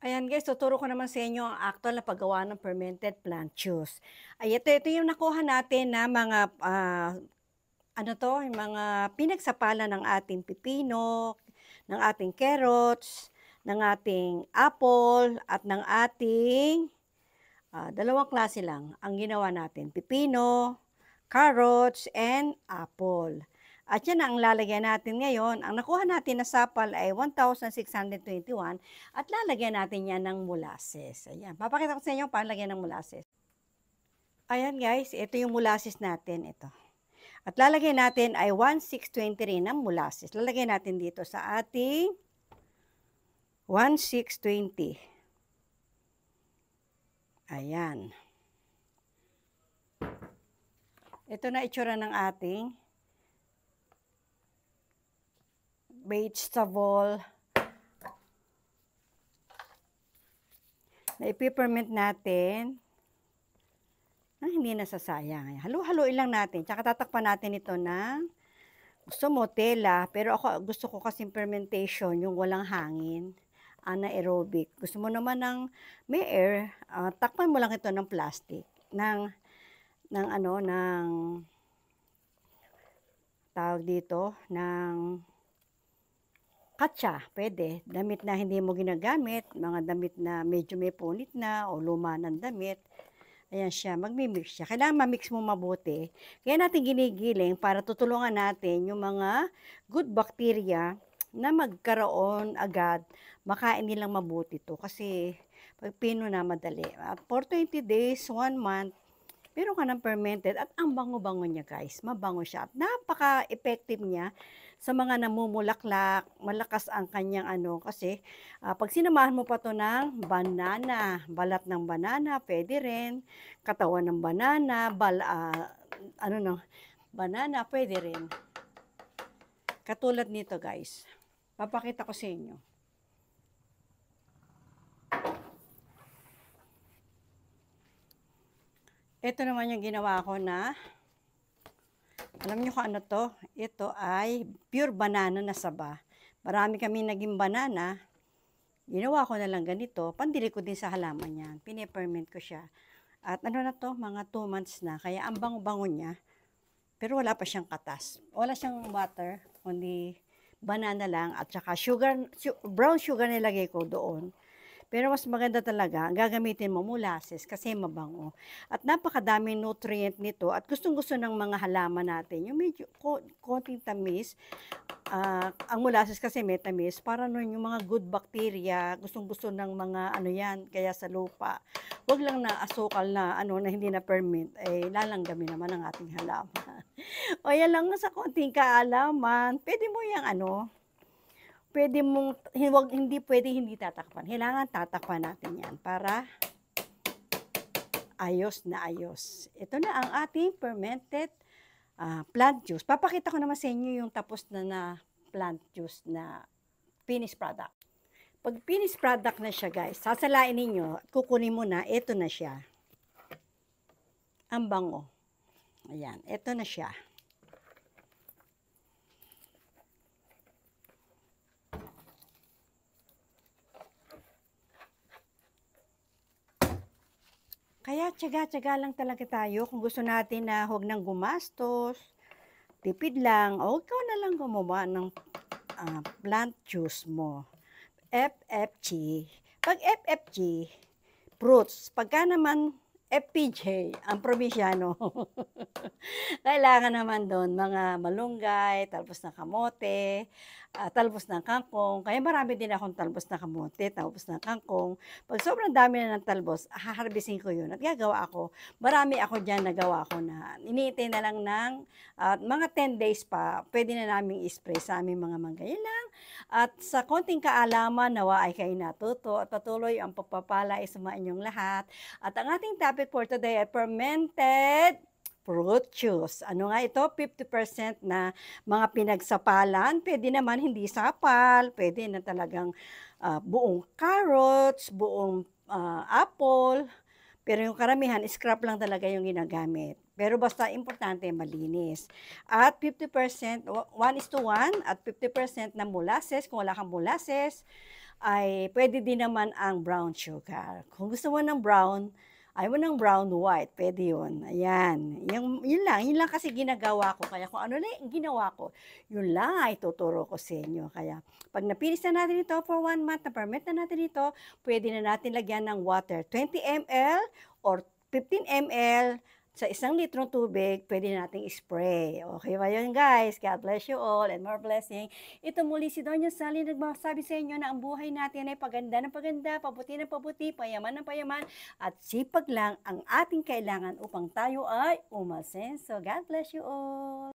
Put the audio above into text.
Ayan guys, tuturo ko naman sa inyo ang actual na paggawa ng fermented plant juice. Ay, ito yung nakuha natin na mga, yung mga pinagsapala ng ating pipino, ng ating carrots, ng ating apple, at ng ating, dalawang klase lang ang ginawa natin, pipino, carrots, and apple. At yan ang lalagyan natin ngayon. Ang nakuha natin na sapal ay 1,621 at lalagyan natin yan ng molasses. Ayan, papakita ko sa inyo paano lagyan ng molasses. Ayan guys, ito yung molasses natin, ito. At lalagyan natin ay 1,620 rin ng molasses. Lalagyan natin dito sa ating 1,620. Ayan. Ito na itsura ng ating vegetable na ipiperment natin na hindi nasasayang. Halo-haloin lang natin. Tsaka tatakpan natin ito ng gusto mo tela, pero ako gusto ko kasing fermentation, yung walang hangin, anaerobic. Gusto mo naman ng may air, takpan mo lang ito ng plastic, ng tawag dito, ng katsa, pwede. Damit na hindi mo ginagamit, mga damit na medyo may punit na o luma ng damit. Ayan siya, magmimix siya. Kailangan mamix mo mabuti. Kaya natin ginigiling para tutulungan natin yung mga good bacteria na magkaroon agad, makain nilang mabuti to. Kasi pag pino na madali. At for 20 days, 1 month, meron ka ng fermented at ang bango-bango niya guys. Mabango siya. At napaka-effective niya sa mga namumulaklak, malakas ang kanyang kasi pag sinamahan mo pa to ng banana, balat ng banana, pwede rin, katawan ng banana, banana, pwede rin. Katulad nito guys, papakita ko sa inyo. Ito naman yung ginawa ko na, alam niyo kung ano to? Ito ay pure banana na saba. Marami kami naging banana. Ginawa ko na lang ganito. Pandili ko din sa halaman yan. Pine-ferment ko siya. At ano na to? Mga 2 months na. Kaya ang bango-bango niya. Pero wala pa siyang katas. Wala siyang water. Kundi banana lang. At saka sugar, brown sugar nilagay ko doon. Pero mas maganda talaga, gagamitin mo molasses kasi mabango. At napakadaming nutrient nito at gustong-gusto ng mga halaman natin. Yung medyo konting tamis, ang molasses kasi may tamis, para nun yung mga good bacteria, gustong-gusto ng mga kaya sa lupa. Huwag lang na asukal na na hindi na ferment, lalanggamin naman ang ating halaman. O yan lang sa konting kaalaman, pwede mo yung pwede mong, hindi pwede hindi tatakpan. Kailangan tatakpan natin yan para ayos na ayos. Ito na ang ating fermented plant juice. Papakita ko naman sa inyo yung tapos na plant juice na finished product. Pag finished product na siya guys, sasalain ninyo at kukunin mo na, ito na siya. Ang bango. Ayan, ito na siya. Kaya tiyaga-tiyaga lang talaga tayo kung gusto natin na huwag nang gumastos, tipid lang, o ikaw na lang gumawa ng plant juice mo. FFG. Pag FFG, fruits. Pagka naman FPJ, ang probinsyano. Kailangan naman doon mga malunggay, talbos ng kamote, talbos ng kangkong. Kaya marami din akong talbos na kamote, talbos ng kangkong. Pag sobrang dami na ng talbos, haharbisin ko yun at gagawa ako. Marami ako dyan nagawa ko na iniintay na lang ng mga 10 days pa, pwede na namin i-spray sa aming mga mangga. Yan lang. At sa konting kaalaman, nawa ay kayo natuto at patuloy ang pagpapala sa mga inyong lahat. At ang ating topic for today ay fermented fruit juice. Ano nga ito? 50% na mga pinagsapalan. Pwede naman hindi sapal. Pwede na talagang buong carrots, buong apple. Pero yung karamihan, scrap lang talaga yung ginagamit. Pero basta importante, malinis. At 50%, 1:1, at 50% na molasses. Kung wala kang molasses, ay pwede din naman ang brown sugar. Kung gusto mo ng brown, ayaw mo ng brown white, pwede yun. Ayan, yun lang kasi ginagawa ko. Kaya kung ano na yung ginawa ko, yun lang ay tuturo ko sa inyo. Kaya pag napinis na natin ito for 1 month, na-ferment na natin ito, pwede na natin lagyan ng water. 20 ml or 15 ml sa 1 litrong tubig, pwede na nating spray. Okay ba yun, guys? God bless you all and more blessing. Ito muli si Doña Sally nagmasabi sa inyo na ang buhay natin ay paganda ng paganda, pabuti ng pabuti, payaman ng payaman, at sipag lang ang ating kailangan upang tayo ay umasenso. God bless you all.